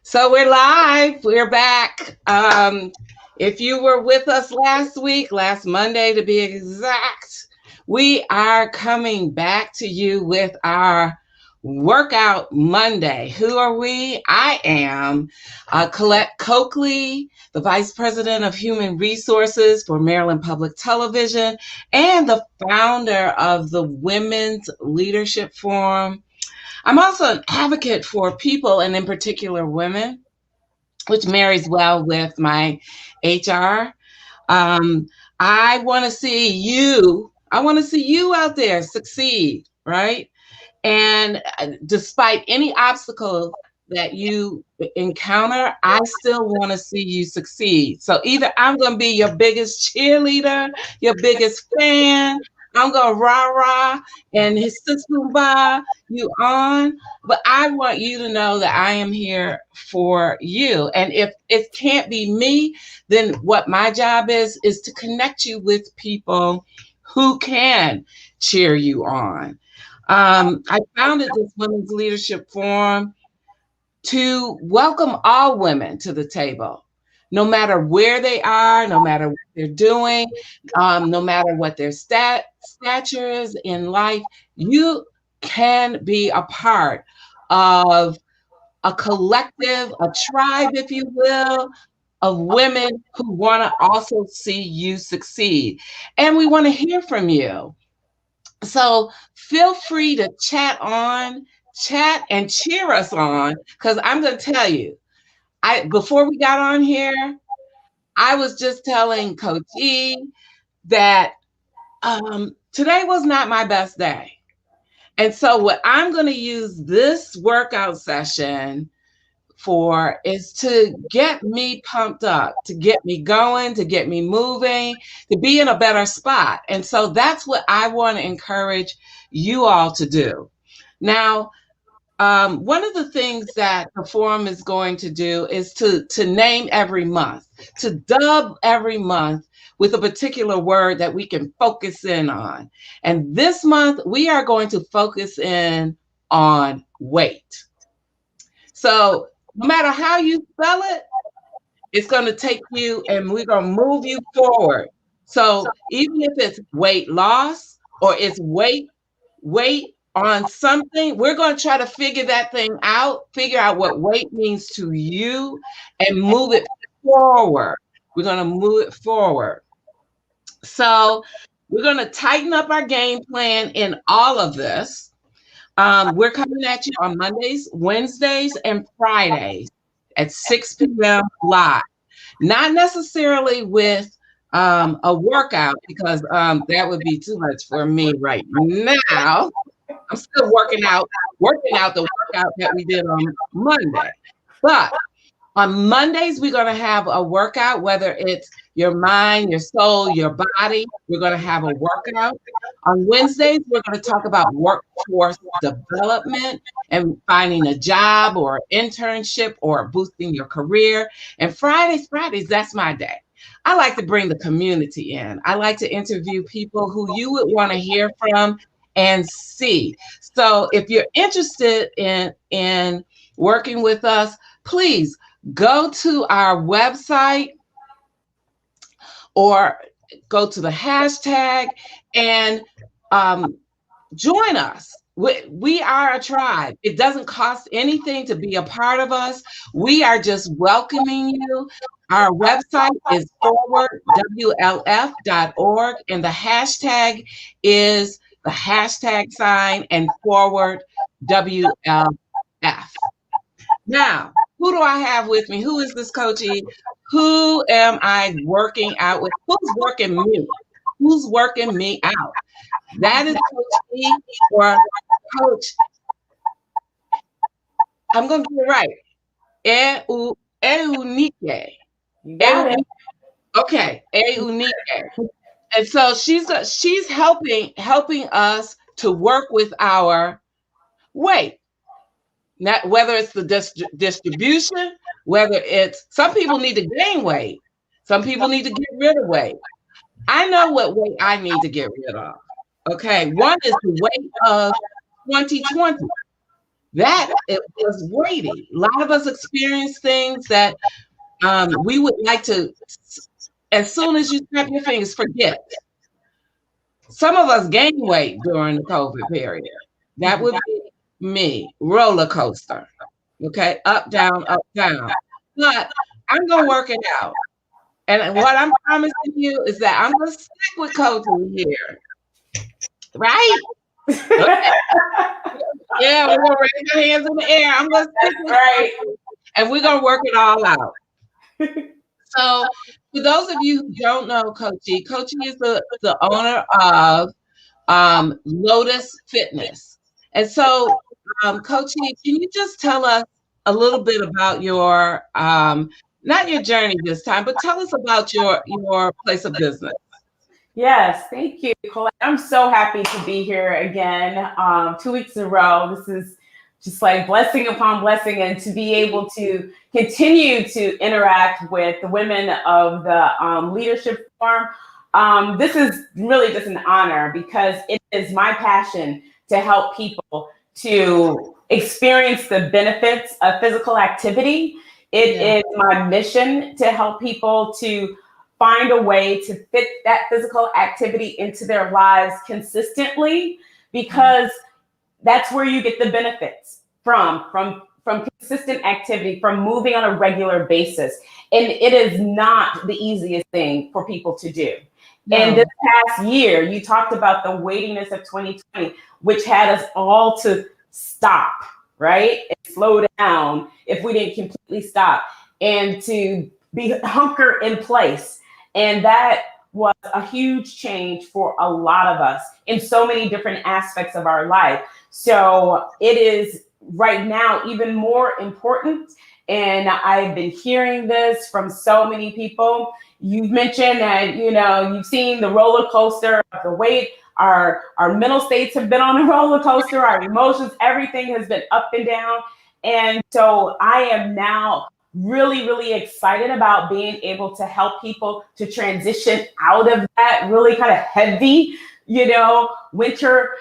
So we're live. We're back. If you were with us last week, last Monday to be exact, we are coming back to you with our Workout Monday. Who are we? I am Colette Coakley, the Vice President of Human Resources for Maryland Public Television and the founder of the Women's Leadership Forum. I'm also an advocate for people and in particular women, which marries well with my HR. Um, I want to see you. I want to see you out there succeed, right? And despite any obstacle that you encounter, I still want to see you succeed. So either I'm going to be your biggest cheerleader, your biggest fan. I'm going to rah rah and his sister you on. But I want you to know that I am here for you. And if it can't be me, then what my job is to connect you with people who can cheer you on. I founded this Women's Leadership Forum to welcome all women to the table, no matter where they are, no matter what they're doing, no matter what their stature is in life. You can be a part of a collective, a tribe, if you will, of women who want to also see you succeed. And we want to hear from you. So feel free to chat and cheer us on, because I'm going to tell you, before we got on here, I was just telling Coach E that today was not my best day. And so what I'm going to use this workout session for is to get me pumped up, to get me going, to get me moving, to be in a better spot. And so that's what I want to encourage you all to do. Now, one of the things that the forum is going to do is to name every month, to dub every month with a particular word that we can focus in on. And this month, we are going to focus in on weight. So no matter how you spell it, it's going to take you and we're going to move you forward. So even if it's weight loss or it's weight on something, we're going to try to figure out what weight means to you and move it forward. We're going to move it forward. So we're going to tighten up our game plan in all of this. We're coming at you on Mondays, Wednesdays, and Fridays at 6 p.m. live. Not necessarily with a workout, because that would be too much for me right now. I'm still working out the workout that we did on Monday. But on Mondays, we're going to have a workout, whether it's your mind, your soul, your body. We're going to have a workout. On Wednesdays, we're going to talk about workforce development and finding a job or internship or boosting your career. And Fridays, that's my day. I like to bring the community in. I like to interview people who you would want to hear from and see. So if you're interested in working with us, please go to our website or go to the hashtag and join us. We are a tribe. It doesn't cost anything to be a part of us. We are just welcoming you. Our website is forwardwlf.org, and the hashtag is the hashtag sign and forward WLF. Now, who do I have with me? Who is this Coach E? Who am I working out with? Who's working me? Who's working me out? That is Coach E or Coach. I'm going to get it right. Eunike. Okay, Eunike. And so she's helping us to work with our weight. Not whether it's the distribution, whether it's some people need to gain weight, some people need to get rid of weight. I know what weight I need to get rid of. Okay, one is the weight of 2020. that it was weighty. A lot of us experience things that we would like to, as soon as you snap your fingers, forget. Some of us gained weight during the COVID period. That would be me, roller coaster. Okay, up, down, up, down. But I'm gonna work it out. And what I'm promising you is that I'm gonna stick with coaching here. Right? Okay. Yeah, we're gonna raise our hands in the air. I'm gonna stick with Right. coaching, and we're gonna work it all out. So, for those of you who don't know Coachy, Coachy is the owner of Lotus Fitness. And so, Coachy, can you just tell us a little bit about your not your journey this time, but tell us about your place of business. Yes, thank you, Colette. I'm so happy to be here again, 2 weeks in a row. This is just like blessing upon blessing, and to be able to continue to interact with the women of the Leadership Forum. This is really just an honor because it is my passion to help people to experience the benefits of physical activity. It is my mission to help people to find a way to fit that physical activity into their lives consistently, because that's where you get the benefits from consistent activity, from moving on a regular basis. And it is not the easiest thing for people to do. No. And this past year, you talked about the weightiness of 2020, which had us all to stop, right? And slow down if we didn't completely stop, and to be hunker in place. And that was a huge change for a lot of us in so many different aspects of our life. So it is right now even more important. And I've been hearing this from so many people. You've mentioned that, you've seen the roller coaster of the weight. Our mental states have been on a roller coaster. Our emotions, everything has been up and down. And so I am now really, really excited about being able to help people to transition out of that really kind of heavy, winter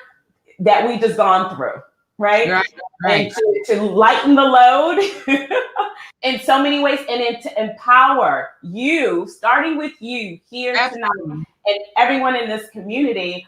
that we just gone through, right? And to lighten the load in so many ways, and then to empower you, starting with you here tonight, and everyone in this community,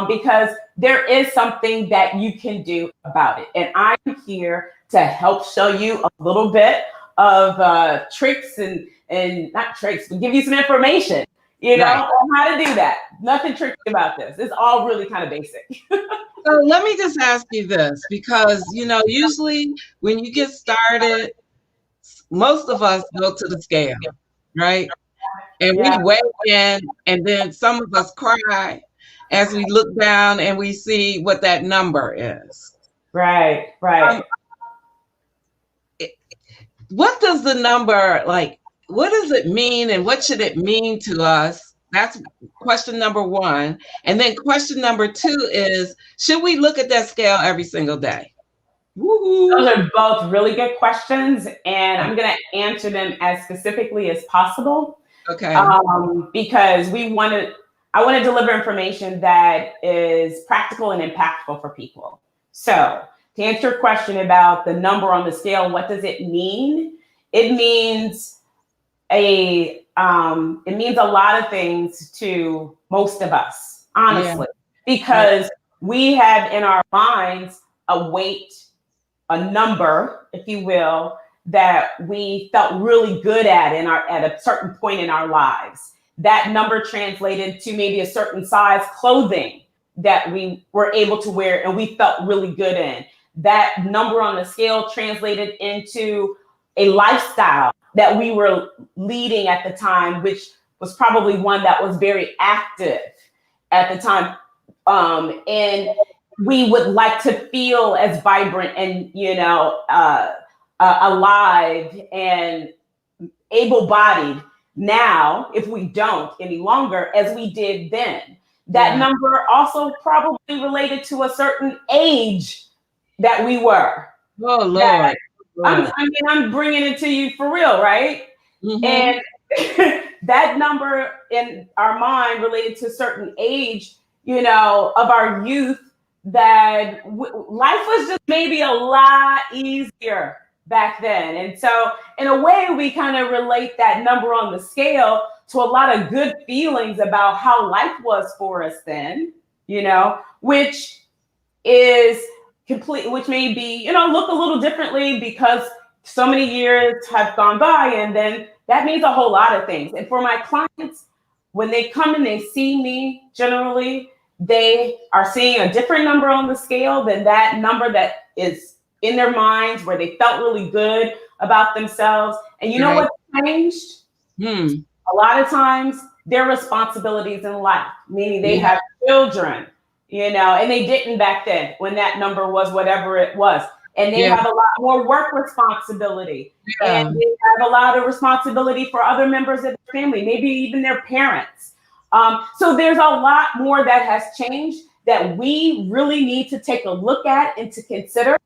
because there is something that you can do about it. And I'm here to help show you a little bit of tricks and not tricks, but give you some information, on how to do that. Nothing tricky about this. It's all really kind of basic. So let me just ask you this, because, usually when you get started, most of us go to the scale, right? And we weigh in, and then some of us cry as we look down and we see what that number is. Right. What does the number, what does it mean, and what should it mean to us? That's question number one. And then question number two is, should we look at that scale every single day? Woo-hoo. Those are both really good questions, and I'm going to answer them as specifically as possible. Okay. Because I want to deliver information that is practical and impactful for people. So to answer your question about the number on the scale, what does it mean? It means a lot of things to most of us, honestly, because we have in our minds a weight, a number, if you will, that we felt really good at at a certain point in our lives. That number translated to maybe a certain size clothing that we were able to wear and we felt really good in. That number on the scale translated into a lifestyle that we were leading at the time, which was probably one that was very active at the time. And we would like to feel as vibrant and, alive and able-bodied now, if we don't any longer, as we did then. That number also probably related to a certain age that we were. Oh, Lord. I'm bringing it to you for real, right? Mm-hmm. And that number in our mind related to a certain age, of our youth, that life was just maybe a lot easier back then. And so in a way, we kind of relate that number on the scale to a lot of good feelings about how life was for us then, which is complete, which may be, look a little differently because so many years have gone by, and then that means a whole lot of things. And for my clients, when they come and they see me, generally, they are seeing a different number on the scale than that number that is in their minds where they felt really good about themselves. And you know what changed? A lot of times their responsibilities in life, meaning they have children, and they didn't back then when that number was whatever it was. And they have a lot more work responsibility. And they have a lot of responsibility for other members of their family, maybe even their parents. So there's a lot more that has changed that we really need to take a look at and to consider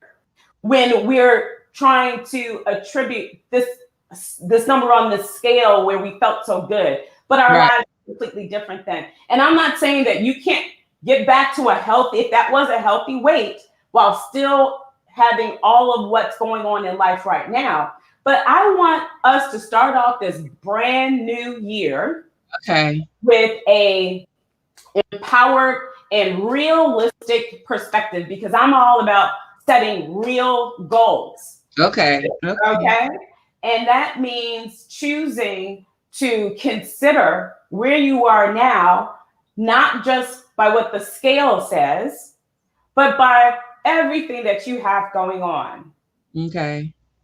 when we're trying to attribute this number on the scale where we felt so good. But our lives are completely different then. And I'm not saying that you can't get back to if that was a healthy weight while still having all of what's going on in life right now. But I want us to start off this brand new year with a empowered and realistic perspective, because I'm all about setting real goals. Okay. And that means choosing to consider where you are now, not just by what the scale says, but by everything that you have going on.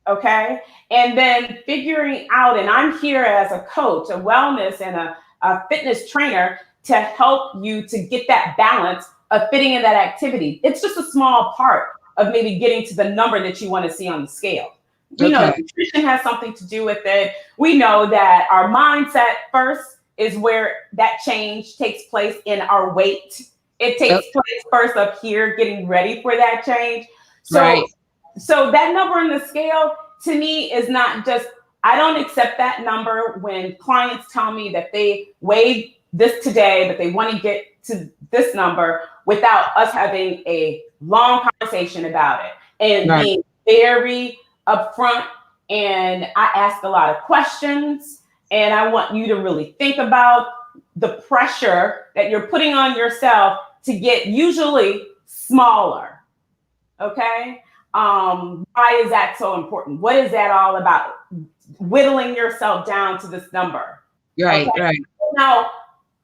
Okay. And then figuring out, and I'm here as a coach, a wellness and a fitness trainer to help you to get that balance of fitting in that activity. It's just a small part of maybe getting to the number that you want to see on the scale. We know nutrition has something to do with it. We know that our mindset first is where that change takes place in our weight. It takes place first up here, getting ready for that change. So that number on the scale to me is not just, I don't accept that number when clients tell me that they weighed this today, but they want to get to this number without us having a long conversation about it and being very upfront. And I ask a lot of questions, and I want you to really think about the pressure that you're putting on yourself to get usually smaller. Why is that so important? What is that all about? Whittling yourself down to this number. Right. Now,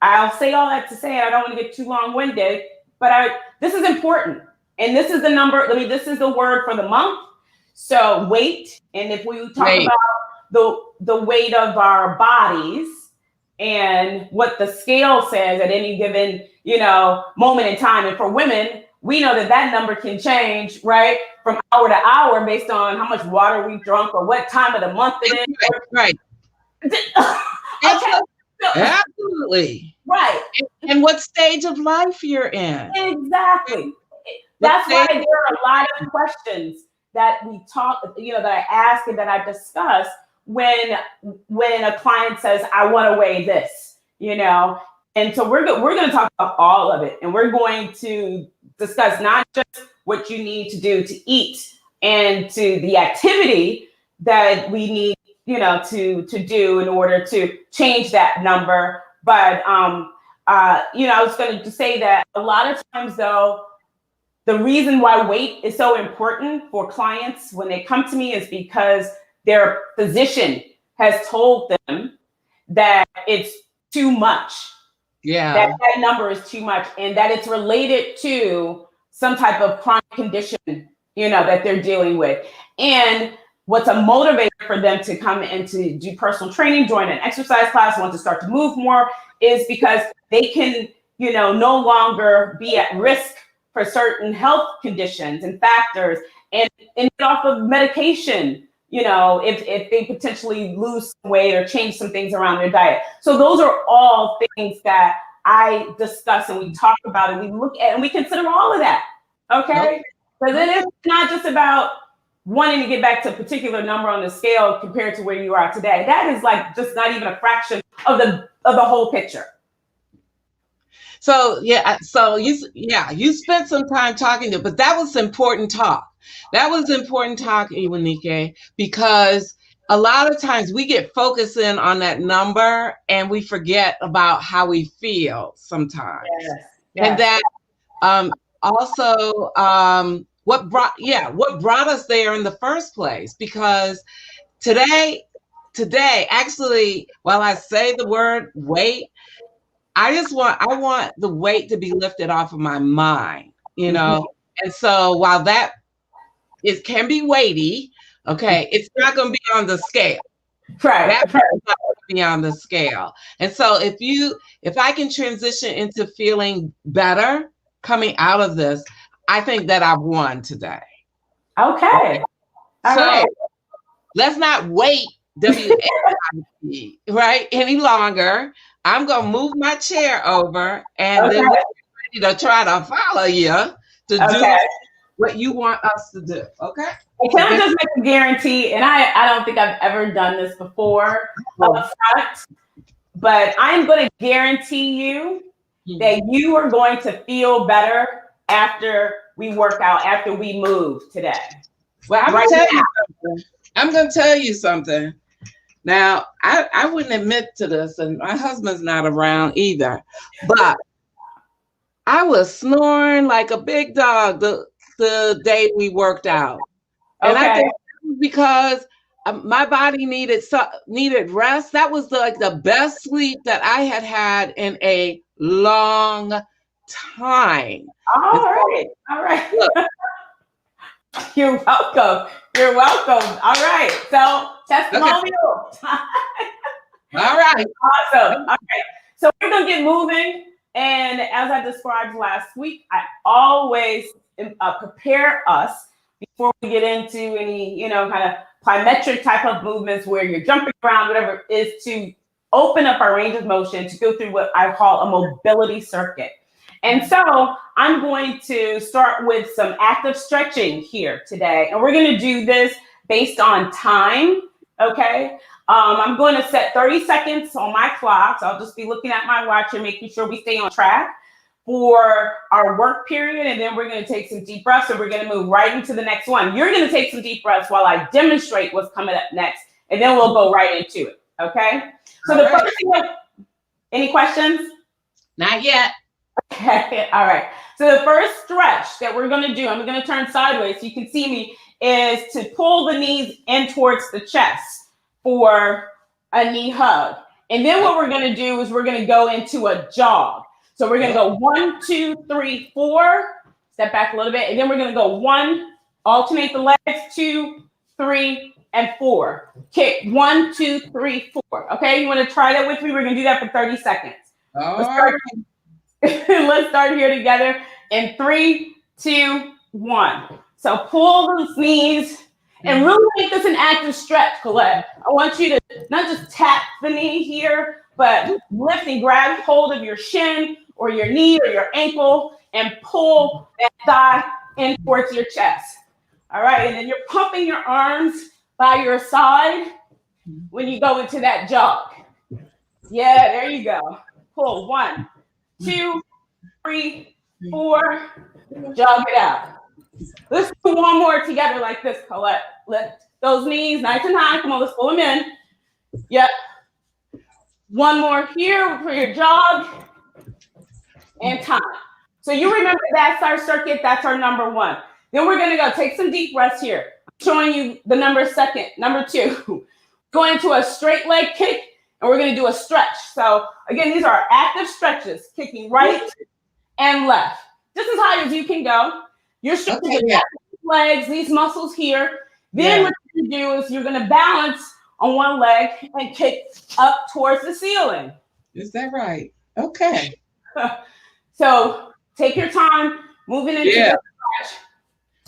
I'll say all that to say, and I don't want to get too long-winded, but this is important. And this is the number, this is the word for the month. So weight, and if we talk about the weight of our bodies and what the scale says at any given, moment in time. And for women, we know that number can change, from hour to hour based on how much water we've drunk or what time of the month it is. Absolutely. And what stage of life you're in. Exactly. That's why there are a lot of questions that we talk, that I ask and that I discuss when a client says, I want to weigh this, And so we're going to talk about all of it. And we're going to discuss not just what you need to do to eat and to the activity that we need, to do in order to change that number. But, I was going to say that a lot of times, though, the reason why weight is so important for clients when they come to me is because their physician has told them that it's too much. That number is too much, and that it's related to some type of chronic condition, that they're dealing with. And what's a motivator for them to come and to do personal training, join an exercise class, want to start to move more, is because they can, no longer be at risk for certain health conditions and factors and get off of medication, if they potentially lose some weight or change some things around their diet. So those are all things that I discuss and we talk about and we look at and we consider all of that. Because it's not just about wanting to get back to a particular number on the scale compared to where you are today. That is just not even a fraction of the whole picture. So you spent some time talking to, but that was important talk. That was important talk, Iwanike, because a lot of times we get focused in on that number and we forget about how we feel sometimes. Yes. And Yes. that also what brought us there in the first place, because today actually, while I say the word weight, I want the weight to be lifted off of my mind, you know. And so while that it can be weighty, okay, it's not going to be on the scale. Right. That part's not going to be on the scale. And so if I can transition into feeling better coming out of this, I think that I've won today. Okay. All So right. let's not wait WAIT, right, any longer. I'm going to move my chair over and then we're ready to try to follow you to do what you want us to do. Okay. Can I just make a guarantee? And I don't think I've ever done this before up front, but I'm going to guarantee you that you are going to feel better after we work out, after we move today. Well, I'm going to tell you something. Now, I wouldn't admit to this, and my husband's not around either, but I was snoring like a big dog the day we worked out. And I think because my body needed rest. That was like the best sleep that I had had in a long time. All right. Look. You're welcome. All right. So testimonial. Okay. All right. Awesome. All right. So we're going to get moving. And as I described last week, I always prepare us before we get into any, kind of plyometric type of movements where you're jumping around, whatever it is, to open up our range of motion, to go through what I call a mobility circuit. And so I'm going to start with some active stretching here today. And we're going to do this based on time, okay? I'm going to set 30 seconds on my clock. So I'll just be looking at my watch and making sure we stay on track for our work period. And then we're going to take some deep breaths and we're going to move right into the next one. You're going to take some deep breaths while I demonstrate what's coming up next. And then we'll go right into it, okay? So first thing, any questions? Not yet. Okay, all right. So the first stretch that we're going to do, I'm going to turn sideways so you can see me, is to pull the knees in towards the chest for a knee hug. And then what we're going to do is we're going to go into a jog. So we're going to go 1, 2, 3, 4. Step back a little bit. And then we're going to go 1, alternate the legs, 2, 3, and 4. Kick 1, 2, 3, 4. Okay, you want to try that with me? We're going to do that for 30 seconds. Let's start here together in 3, 2, 1. So pull those knees and really make this an active stretch, Colette. I want you to not just tap the knee here, but lift and grab hold of your shin or your knee or your ankle and pull that thigh in towards your chest. All right, and then you're pumping your arms by your side when you go into that jog. Yeah, there you go. Pull 1, 2, 3, 4. Jog it out. Let's do one more together like this, Colette. Lift those knees nice and high. Come on, let's pull them in. Yep. One more here for your jog. And time. So you remember that's our circuit. That's our number 1. Then we're going to go take some deep breaths here. I'm showing you the number 2. Going into a straight leg kick. And we're going to do a stretch. So again, these are active stretches, kicking right and left. Just as high as you can go. You're stretching your legs, these muscles here. Then what you're going to do is you're going to balance on one leg and kick up towards the ceiling. Is that right? Okay. So take your time moving into the stretch.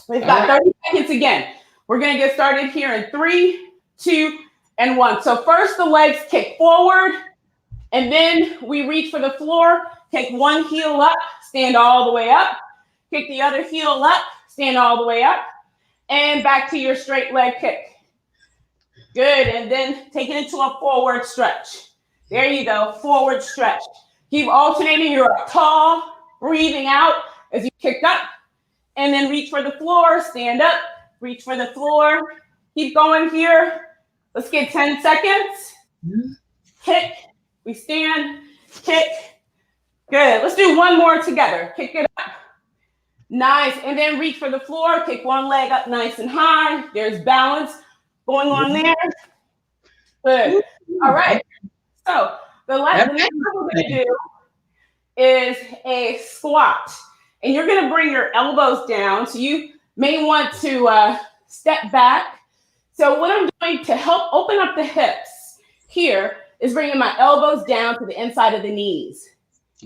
We've got 30 seconds again. We're going to get started here in 3, 2, and 1. So first the legs kick forward, and then we reach for the floor. Take one heel up, stand all the way up. Kick the other heel up, stand all the way up, and back to your straight leg kick. Good, and then take it into a forward stretch. There you go, forward stretch. Keep alternating. You're up tall, breathing out as you kick up, and then reach for the floor, stand up, reach for the floor. Keep going here. Let's get 10 seconds. Kick, we stand, kick. Good. Let's do one more together. Kick it up. Nice. And then reach for the floor. Kick one leg up nice and high. There's balance going on there. Good. All right. So the next thing we're going to do is a squat. And you're going to bring your elbows down. So you may want to step back. So what I'm doing to help open up the hips here is bringing my elbows down to the inside of the knees.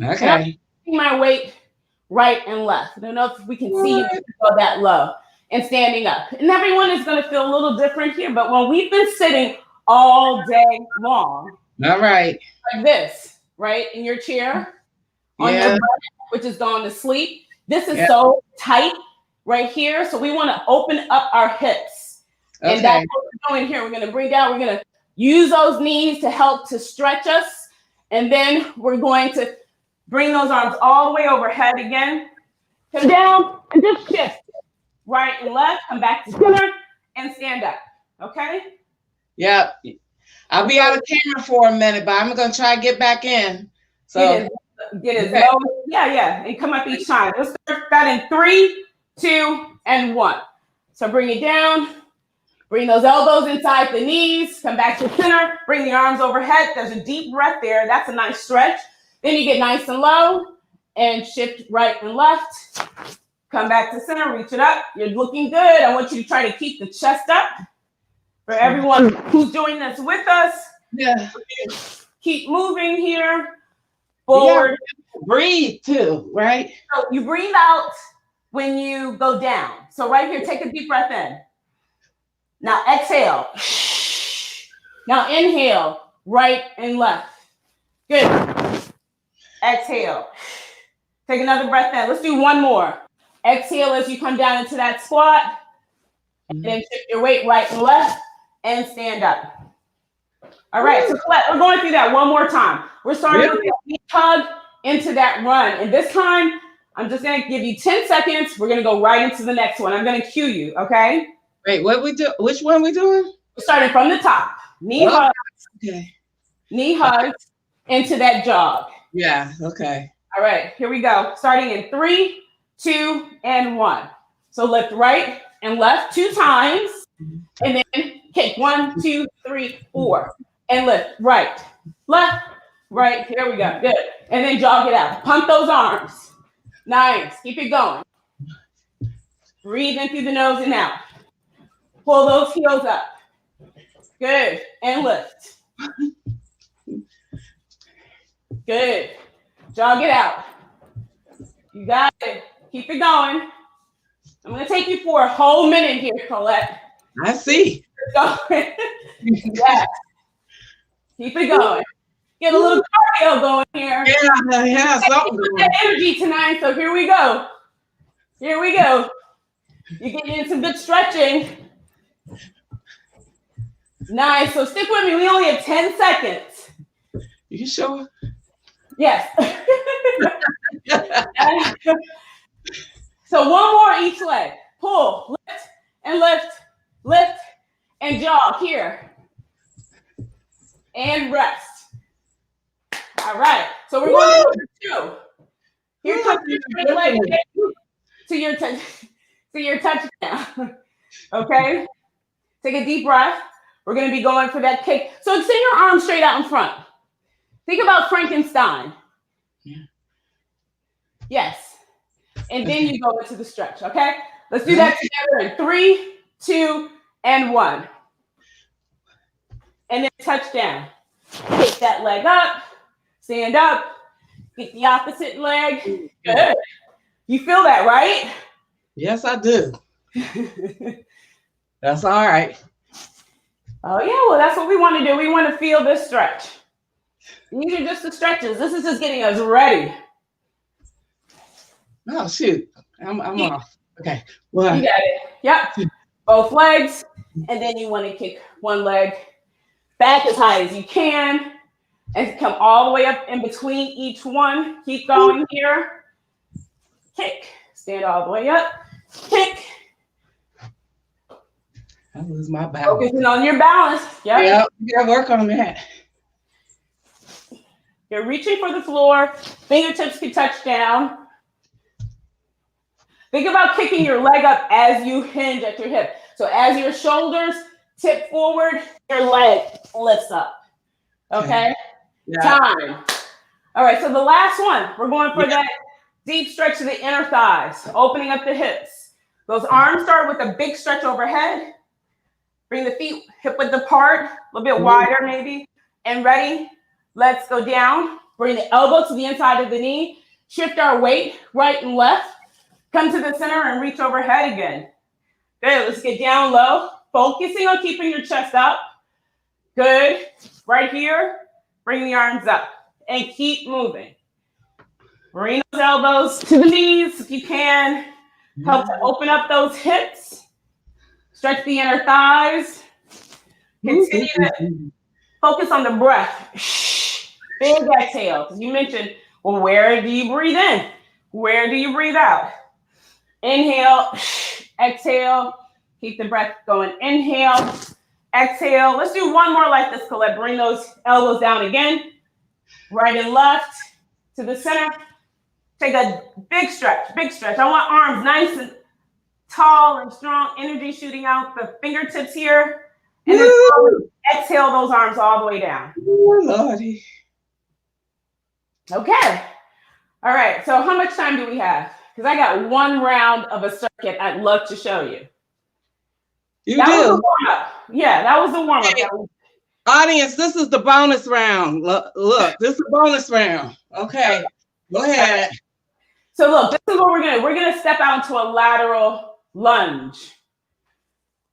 Okay. My weight right and left. I don't know if we can see you go that low and standing up. And everyone is going to feel a little different here. But when we've been sitting all day long, all right, like this, right, in your chair, on your butt, which is going to sleep. This is so tight right here. So we want to open up our hips. Okay. And that's what we're doing here. We're going to bring down. We're going to use those knees to help to stretch us. And then we're going to bring those arms all the way overhead again. Come down and just shift. Right and left. Come back to center and stand up. Okay? Yep. I'll be out of camera for a minute, but I'm going to try to get back in. So get as low. Yeah. And come up each time. Let's start that in 3, 2, and 1. So bring it down. Bring those elbows inside the knees. Come back to center. Bring the arms overhead. There's a deep breath there. That's a nice stretch. Then you get nice and low and shift right and left. Come back to center, reach it up. You're looking good. I want you to try to keep the chest up. For everyone who's doing this with us, keep moving here, forward. Breathe too, right? So you breathe out when you go down. So right here, take a deep breath in. Now exhale. Now inhale, right and left. Good. Exhale. Take another breath in. Let's do one more. Exhale as you come down into that squat. And then shift your weight right and left and stand up. All right, so we're going through that one more time. We're starting with a hug into that run. And this time, I'm just going to give you 10 seconds. We're going to go right into the next one. I'm going to cue you, okay? Wait, what we do? Which one we doing? We're starting from the top. Knee hugs. Okay. Knee hugs into that jog. Yeah, okay. All right, here we go. Starting in 3, 2, and 1. So lift right and left 2 times. And then kick 1, 2, 3, 4. And lift right, left, right. Here we go. Good. And then jog it out. Pump those arms. Nice. Keep it going. Breathe in through the nose and out. Pull those heels up. Good. And lift. Good. Jog it out. You got it. Keep it going. I'm going to take you for a whole minute here, Colette. I see. Yes. Keep it going. Get a little cardio going here. Yeah, something. That energy tonight. So here we go. Here we go. You're getting in some good stretching. Nice. So stick with me. We only have 10 seconds. You sure? Yes. So one more each leg. Pull, lift, and lift, lift, and jog here. And rest. All right. So we're going to do 2. Here comes your leg to your touchdown. Okay? Take a deep breath. We're going to be going for that kick. So extend your arms straight out in front. Think about Frankenstein. Yeah. Yes. And then you go into the stretch, okay? Let's do that together in 3, 2, and 1. And then touchdown. Pick that leg up. Stand up. Get the opposite leg. Good. You feel that, right? Yes, I do. That's all right. Oh, yeah. Well, that's what we want to do. We want to feel this stretch. These are just the stretches. This is just getting us ready. Oh, shoot. I'm off. Okay. Well, you got it. Yep. Both legs. And then you want to kick one leg back as high as you can. And come all the way up in between each one. Keep going here. Kick. Stand all the way up. Kick. I lose my balance. Focusing on your balance. Yep. Yeah, you gotta work on that. You're reaching for the floor. Fingertips can touch down. Think about kicking your leg up as you hinge at your hip. So as your shoulders tip forward, your leg lifts up. Okay? Yeah. Time. All right, so the last one, we're going for that deep stretch to the inner thighs, opening up the hips. Those arms start with a big stretch overhead. Bring the feet hip width apart, a little bit wider maybe. And ready? Let's go down. Bring the elbow to the inside of the knee. Shift our weight right and left. Come to the center and reach overhead again. Good. Let's get down low. Focusing on keeping your chest up. Good. Right here. Bring the arms up and keep moving. Bring those elbows to the knees if you can. Help to open up those hips. Stretch the inner thighs. Continue to focus on the breath. Big exhale. Because you mentioned, well, where do you breathe in? Where do you breathe out? Inhale, exhale. Keep the breath going. Inhale, exhale. Let's do one more like this, Colette. Bring those elbows down again. Right and left to the center. Take a big stretch, big stretch. I want arms nice and tall and strong. Energy shooting out the fingertips here. And then exhale those arms all the way down. Oh, Lordy. Okay. All right. So how much time do we have? Because I got one round of a circuit I'd love to show you. That was the warm-up. Yeah, that was the warm-up. Hey, audience, this is the bonus round. Look, this is the bonus round. Okay, go ahead. So look, this is what we're gonna step out into a lateral lunge.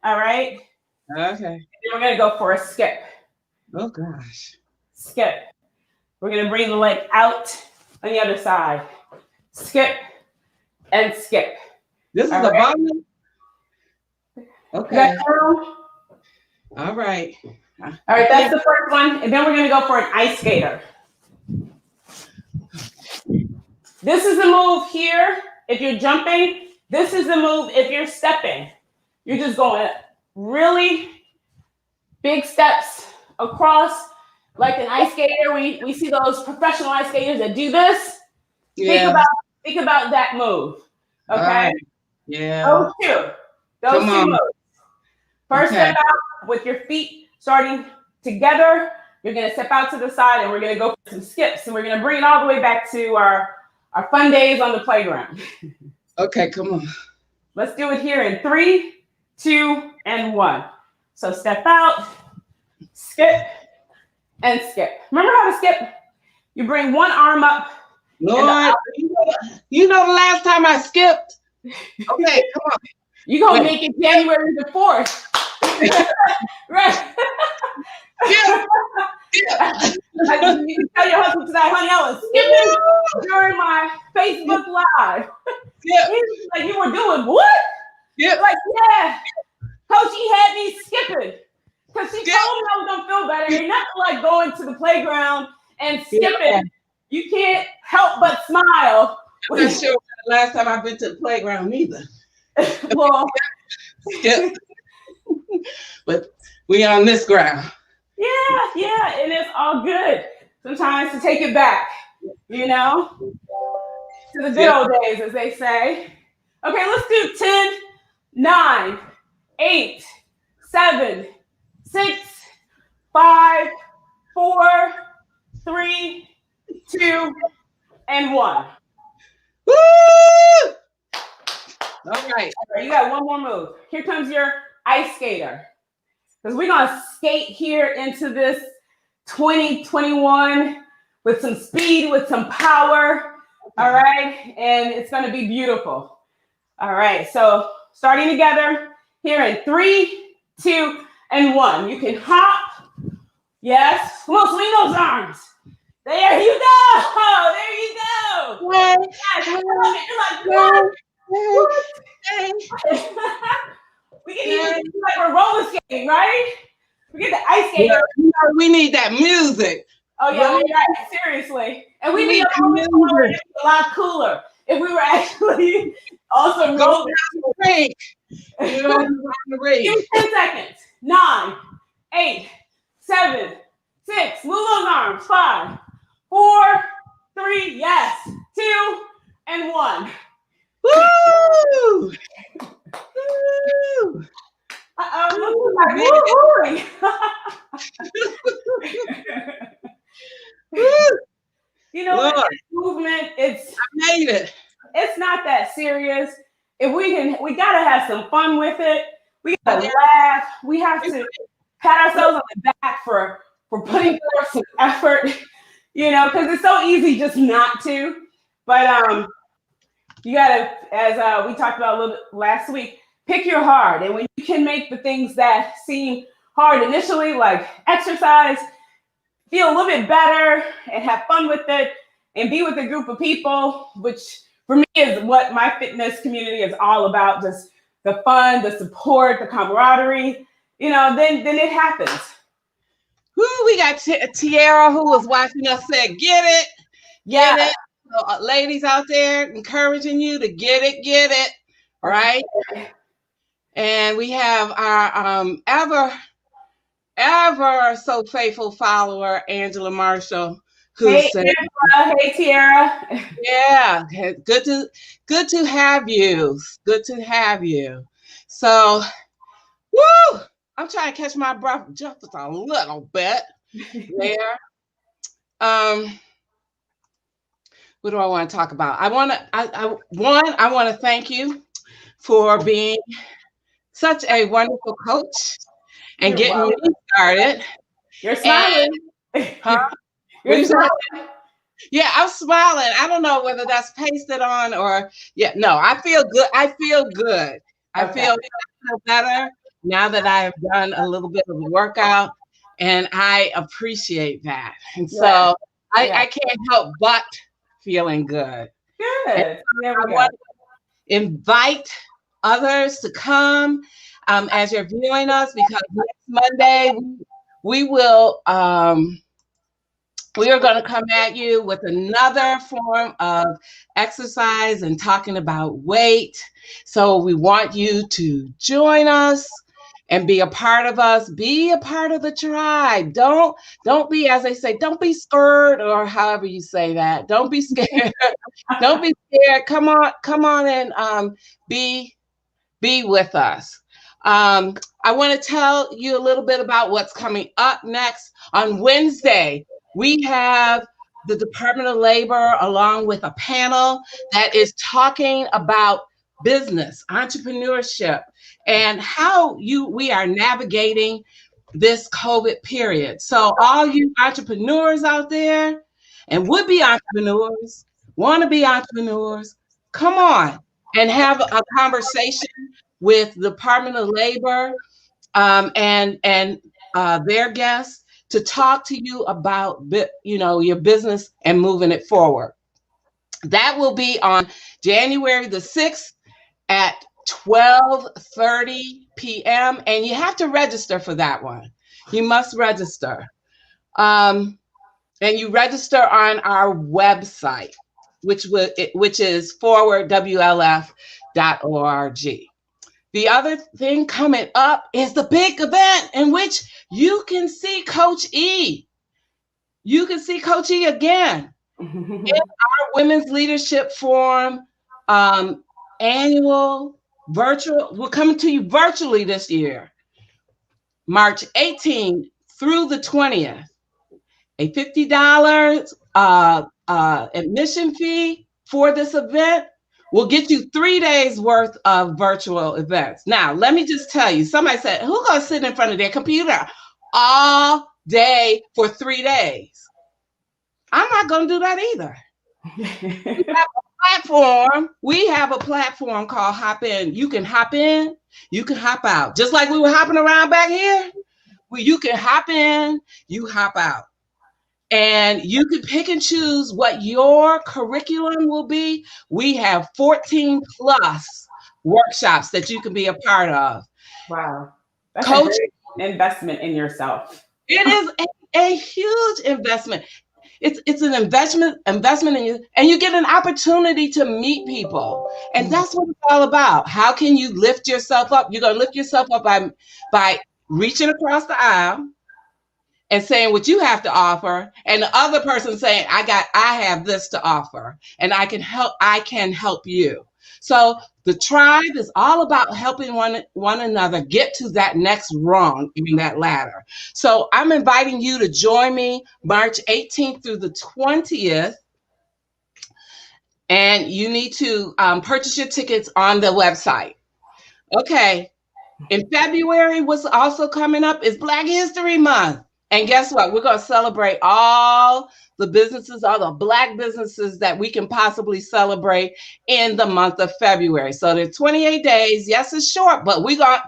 All right. Okay. And then we're gonna go for a skip. Oh gosh. Skip. We're gonna bring the leg out on the other side. Skip and skip. This is a bonus. Okay. All right. All right, that's the first one. And then we're going to go for an ice skater. This is the move here if you're jumping. This is the move if you're stepping. You're just going really big steps across like an ice skater. We see those professional ice skaters that do this. Yeah. Think about that move. Okay. Right. Yeah. Those two moves. First step out with your feet starting together. You're going to step out to the side and we're going to go for some skips. And we're going to bring it all the way back to our fun days on the playground. Okay, come on. Let's do it here in 3, 2, and 1. So step out, skip, and skip. Remember how to skip? You bring one arm up. Lord, you know the last time I skipped? Okay, come on. You're going to make it January the 4th. Right. Yeah. You can tell your husband tonight, honey, I was skipping during my Facebook Live. Yeah. Like, you were doing what? Yeah. Like, yeah. Coach, he had me skipping. Because she told me I was going to feel better. You're not like going to the playground and skipping. Yeah. You can't help but smile. I'm not sure the last time I've been to the playground either. Well, skip. But we on this ground. Yeah, and it's all good. Sometimes to take it back, you know, to the good old days, as they say. Okay, let's do 10, 9, 8, 7, 6, 5, 4, 3, 2, and 1. Woo! All right. You got one more move. Here comes your ice skater. Because we're going to skate here into this 2021 with some speed, with some power. All right. And it's going to be beautiful. All right. So starting together here in 3, 2, and 1. You can hop. Yes. Come on, swing those arms. There you go. There you go. Yes. I love it. You're like, what? We can even do like we're roller skating, right? We get the ice skater. Yeah, we need that music. Oh yeah, I mean, right, seriously. And we need a lot cooler. If we were actually also go down the break. You know, the break. Give me 10 seconds. 9, 8, 7, 6. Move those arms. 5, 4, 3. Yes. 2 and 1. Woo! Woo! You know what? Movement, I made it. It's not that serious. If we gotta have some fun with it. We gotta laugh. We have to pat ourselves on the back for putting forth some effort, you know, because it's so easy just not to. But you gotta, as we talked about a little bit last week, pick your heart. And when you can make the things that seem hard initially, like exercise, feel a little bit better and have fun with it and be with a group of people, which for me is what my fitness community is all about, just the fun, the support, the camaraderie, you know, then it happens. We got Tiara, who was watching us, said, get it. So, ladies out there encouraging you to get it, right? And we have our ever so faithful follower, Angela Marshall, who said, "Hey Tiara, yeah, good to have you. Good to have you." So, woo! I'm trying to catch my breath just a little bit there. What do I want to talk about? I want to thank you for being such a wonderful coach and getting me started. You're smiling. Huh? You're smiling. Yeah, I'm smiling. I don't know whether that's pasted on or no, I feel good. I feel better now that I have done a little bit of a workout, and I appreciate that. And so I can't help but feeling good. Good. I want to invite others to come as you're viewing us, because next Monday we are going to come at you with another form of exercise and talking about weight. So we want you to join us and be a part of us. Be a part of the tribe. Don't be, as they say, don't be scared, or however you say that. Don't be scared. Don't be scared. Come on and be with us. I want to tell you a little bit about what's coming up next. On Wednesday, we have the Department of Labor, along with a panel that is talking about business, entrepreneurship, and how we are navigating this COVID period. So all you entrepreneurs out there and would-be entrepreneurs, want-to-be entrepreneurs, come on and have a conversation with the Department of Labor and their guests to talk to you about, your business and moving it forward. That will be on January the 6th at 12:30 p.m. And you have to register for that one. You must register. And you register on our website, which is forwardwlf.org. The other thing coming up is the big event in which you can see Coach E. You can see Coach E again in our Women's Leadership Forum annual virtual. We're coming to you virtually this year, March 18th through the 20th. A $50 admission fee for this event will get you 3 days worth of virtual events. Now, let me just tell you, somebody said, who's going to sit in front of their computer all day for 3 days? I'm not going to do that either. We have a platform called Hop In. You can hop in, you can hop out. Just like we were hopping around back here, you can hop in, you hop out. And you can pick and choose what your curriculum will be. We have 14 plus workshops that you can be a part of. Wow. That's Coach, a great investment in yourself. It is a a huge investment. It's an investment in you, and you get an opportunity to meet people. And that's what it's all about. How can you lift yourself up? You're gonna lift yourself up by reaching across the aisle and saying what you have to offer, and the other person saying, I have this to offer, and I can help you. So the tribe is all about helping one another get to that next rung in that ladder. So I'm inviting you to join me March 18th through the 20th. And you need to purchase your tickets on the website. Okay. In February, what's also coming up is Black History Month. And guess what? We're going to celebrate all the businesses, all the Black businesses that we can possibly celebrate in the month of February. So there's 28 days. Yes, it's short, but we got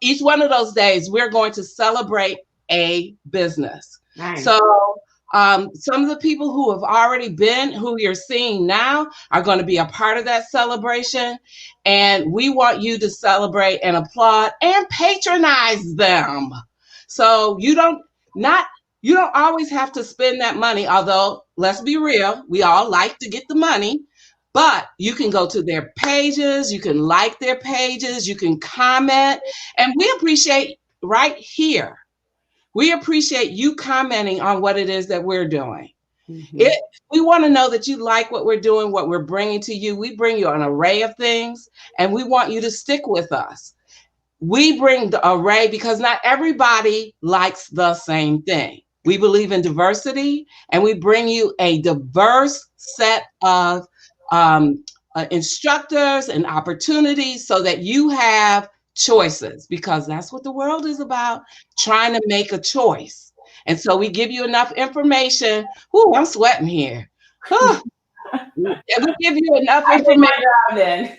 each one of those days, we're going to celebrate a business. Nice. So some of the people who have already been, who you're seeing now, are going to be a part of that celebration. And we want you to celebrate and applaud and patronize them. So you don't always have to spend that money, although let's be real, we all like to get the money, but you can go to their pages, you can like their pages, you can comment, and we appreciate right here. We appreciate you commenting on what it is that we're doing. Mm-hmm. We want to know that you like what we're doing, what we're bringing to you. We bring you an array of things, and we want you to stick with us. We bring the array because not everybody likes the same thing. We believe in diversity, and we bring you a diverse set of instructors and opportunities so that you have choices, because that's what the world is about, trying to make a choice. And so we give you enough information. Ooh, I'm sweating here. We give you enough information.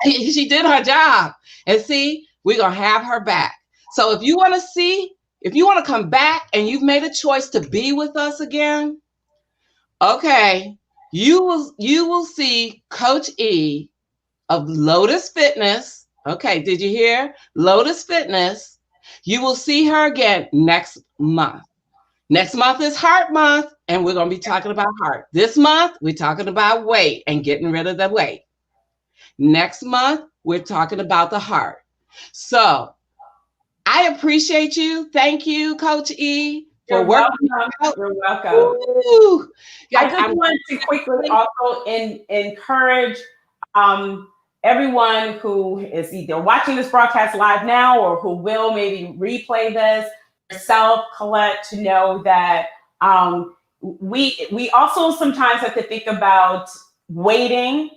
She did her job. And see, we're going to have her back. So if you want to come back and you've made a choice to be with us again, okay, you will see Coach E of Lotus Fitness. Okay, did you hear? Lotus Fitness. You will see her again next month. Next month is Heart Month, and we're going to be talking about heart. This month, we're talking about weight and getting rid of the weight. Next month, we're talking about the heart. So I appreciate you. Thank you, Coach E, for working out. You're welcome. Ooh. I just want to quickly also encourage everyone who is either watching this broadcast live now or who will maybe replay this, yourself, Colette, to know that we also sometimes have to think about waiting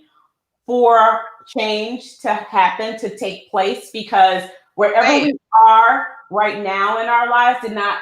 for change to happen, to take place, because wherever we are right now in our lives did not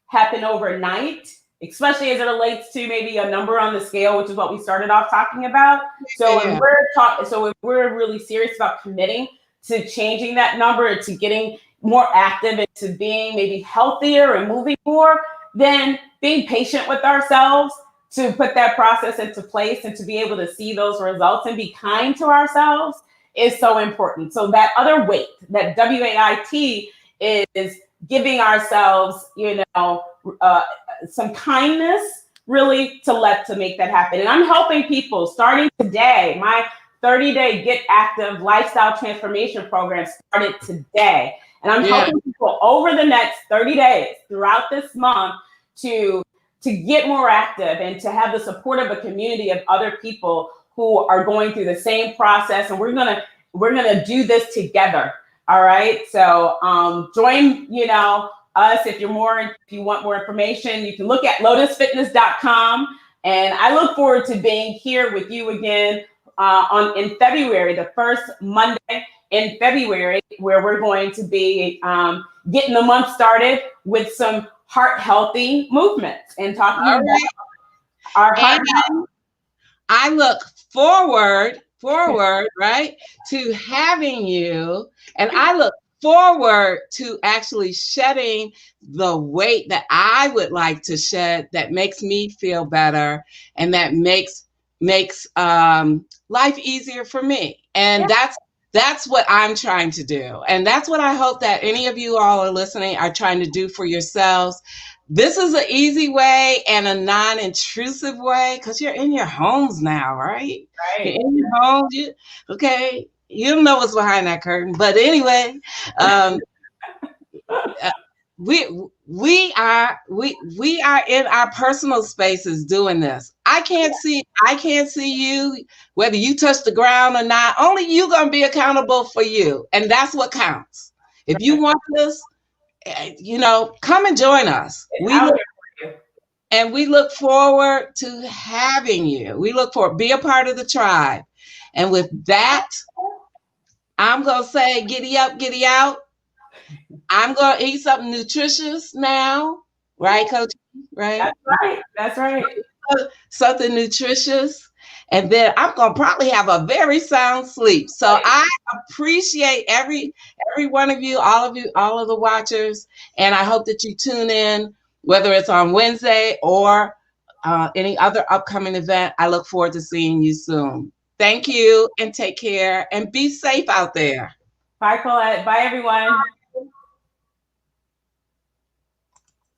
happen overnight, especially as it relates to maybe a number on the scale, which is what we started off talking about. So if we're really serious about committing to changing that number, to getting more active, and to being maybe healthier and moving more, then being patient with ourselves to put that process into place and to be able to see those results and be kind to ourselves is so important. So that other weight, that WAIT, is giving ourselves, some kindness, really, to make that happen. And I'm helping people starting today. My 30-day Get Active Lifestyle Transformation Program started today. And I'm helping people over the next 30 days throughout this month to get more active and to have the support of a community of other people who are going through the same process. And we're gonna do this together. All right. So join, us if you want more information. You can look at lotusfitness.com. And I look forward to being here with you again in February, the first Monday in February, where we're going to be getting the month started with some heart healthy movements and talking about our heart health. I look forward, right, to having you, and I look forward to actually shedding the weight that I would like to shed, that makes me feel better and that makes life easier for me. And That's what I'm trying to do. And that's what I hope that any of you all are listening are trying to do for yourselves. This is an easy way and a non-intrusive way because you're in your homes now, right? You're Right. in your homes. Okay. You don't know what's behind that curtain. But anyway, uh, we are in our personal spaces doing this. I can't see you whether you touch the ground or not. Only you gonna be accountable for you, and that's what counts. If you want this, come and join us. We look forward to having you. Be a part of the tribe. And with that, I'm gonna say giddy up, giddy out. I'm gonna eat something nutritious now, right, Coach? Right? That's right. That's right. Something nutritious. And then I'm gonna probably have a very sound sleep. So I appreciate every one of you, all of the watchers, and I hope that you tune in, whether it's on Wednesday or any other upcoming event. I look forward to seeing you soon. Thank you, and take care, and be safe out there. Bye, Colette. Bye, everyone.